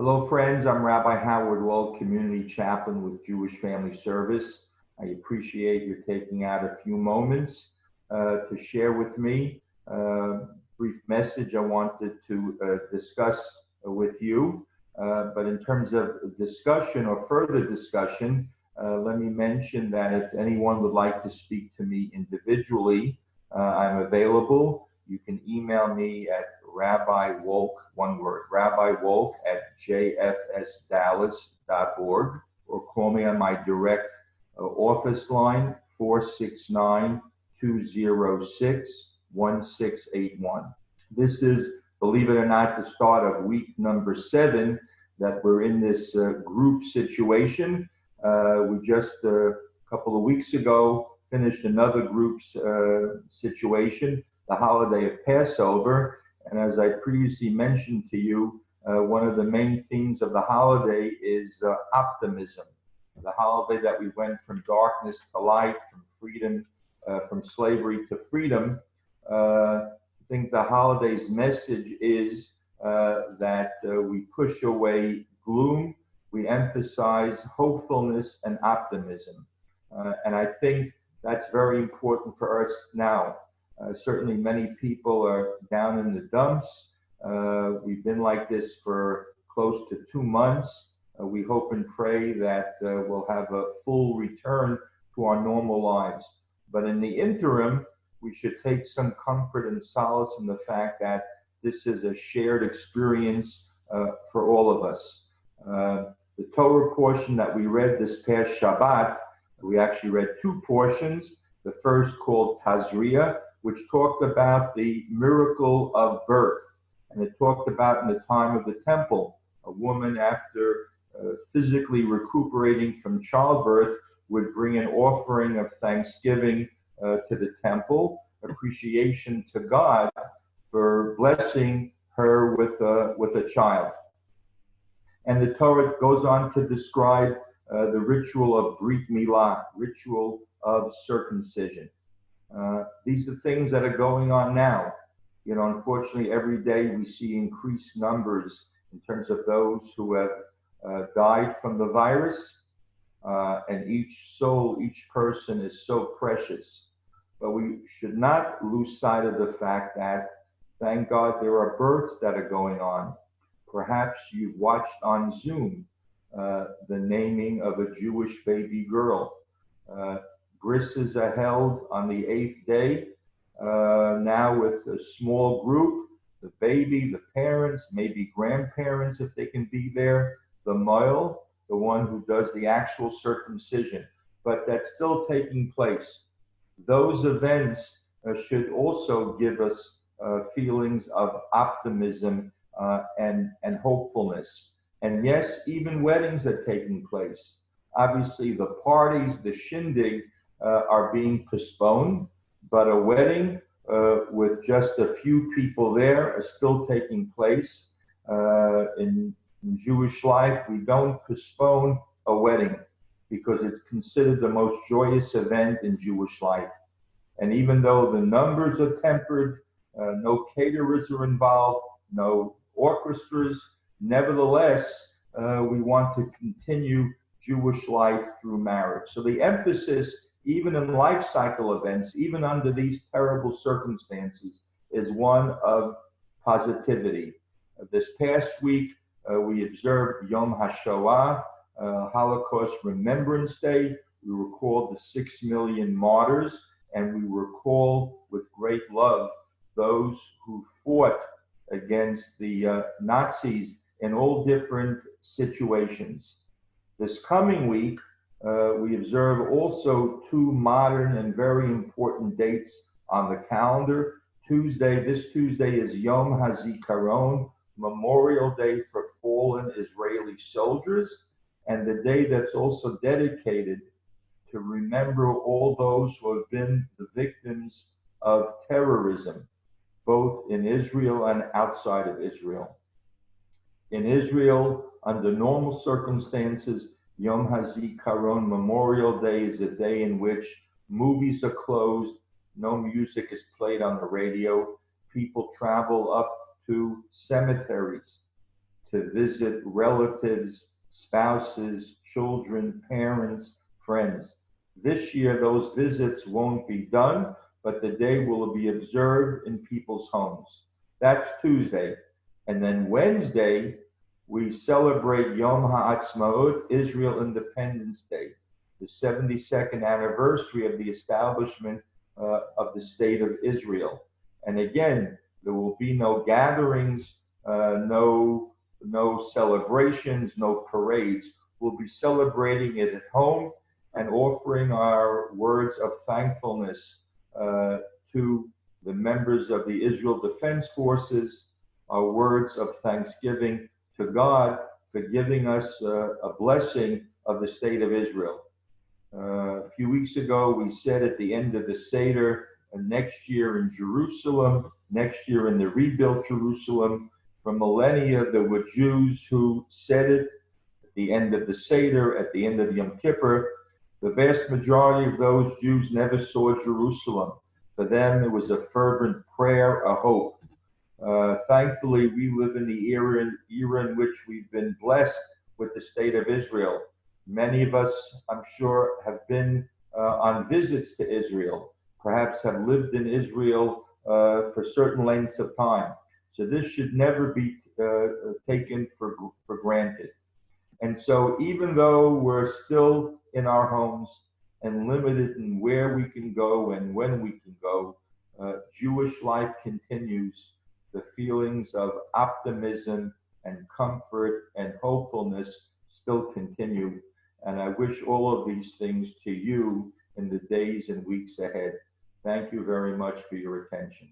Hello, friends. I'm Rabbi Wolk, Community Chaplain with Jewish Family Service. I appreciate you taking out a few moments to share with me a brief message I wanted to discuss with you. But in terms of discussion or further discussion, let me mention that if anyone would like to speak to me individually, I'm available. You can email me at Rabbi Wolk, one word, Rabbi Wolk at jfsdallas.org, or call me on my direct office line, 469-206-1681. This is, believe it or not, the start of week number 7 that we're in this group situation. We just a couple of weeks ago finished another group's situation, the holiday of Passover. And as I previously mentioned to you, one of the main themes of the holiday is optimism. The holiday that we went from darkness to light, from freedom, from slavery to freedom. I think the holiday's message is that we push away gloom, we emphasize hopefulness and optimism. And I think that's very important for us now. Certainly many people are down in the dumps. We've been like this for close to 2 months. We hope and pray that we'll have a full return to our normal lives. But in the interim, we should take some comfort and solace in the fact that this is a shared experience for all of us. The Torah portion that we read this past Shabbat, we actually read 2 portions. The first called Tazria, which talked about the miracle of birth. And it talked about in the time of the temple, a woman after physically recuperating from childbirth would bring an offering of thanksgiving to the temple, appreciation to God for blessing her with a child. And the Torah goes on to describe the ritual of Brit Milah, ritual of circumcision. These are things that are going on now. You know, unfortunately, every day we see increased numbers in terms of those who have died from the virus. And each soul, each person is so precious. But we should not lose sight of the fact that, thank God, there are births that are going on. Perhaps you've watched on Zoom the naming of a Jewish baby girl. Brisses are held on the 8th day, now with a small group, the baby, the parents, maybe grandparents if they can be there, the male, the one who does the actual circumcision. But that's still taking place. Those events should also give us feelings of optimism and hopefulness. And yes, even weddings are taking place. Obviously, the parties, the shindig, are being postponed, but a wedding with just a few people there are still taking place. In Jewish life, we don't postpone a wedding because it's considered the most joyous event in Jewish life. And even though the numbers are tempered, no caterers are involved, no orchestras, nevertheless, we want to continue Jewish life through marriage. So the emphasis, even in life cycle events, even under these terrible circumstances, is one of positivity. This past week, we observed Yom HaShoah, Holocaust Remembrance Day. We recalled the 6 million martyrs, and we recall with great love those who fought against the Nazis in all different situations. This coming week, we observe also 2 modern and very important dates on the calendar. This Tuesday is Yom HaZikaron, Memorial Day for fallen Israeli soldiers, and the day that's also dedicated to remember all those who have been the victims of terrorism, both in Israel and outside of Israel. In Israel, under normal circumstances, Yom HaZikaron, Memorial Day, is a day in which movies are closed, no music is played on the radio, people travel up to cemeteries to visit relatives, spouses, children, parents, friends. This year, those visits won't be done, but the day will be observed in people's homes. That's Tuesday. And then Wednesday, we celebrate Yom HaAtzmaut, Israel Independence Day, the 72nd anniversary of the establishment of the State of Israel. And again, there will be no gatherings, no celebrations, no parades. We'll be celebrating it at home and offering our words of thankfulness to the members of the Israel Defense Forces, our words of thanksgiving to God for giving us a blessing of the State of Israel. A few weeks ago, we said at the end of the Seder, next year in Jerusalem, next year in the rebuilt Jerusalem. For millennia, there were Jews who said it at the end of the Seder, at the end of Yom Kippur. The vast majority of those Jews never saw Jerusalem. For them, it was a fervent prayer, a hope. Thankfully, we live in the era in which we've been blessed with the State of Israel. Many of us, I'm sure, have been on visits to Israel, perhaps have lived in Israel for certain lengths of time. So this should never be taken for granted. And so even though we're still in our homes and limited in where we can go and when we can go, Jewish life continues. The feelings of optimism and comfort and hopefulness still continue. And I wish all of these things to you in the days and weeks ahead. Thank you very much for your attention.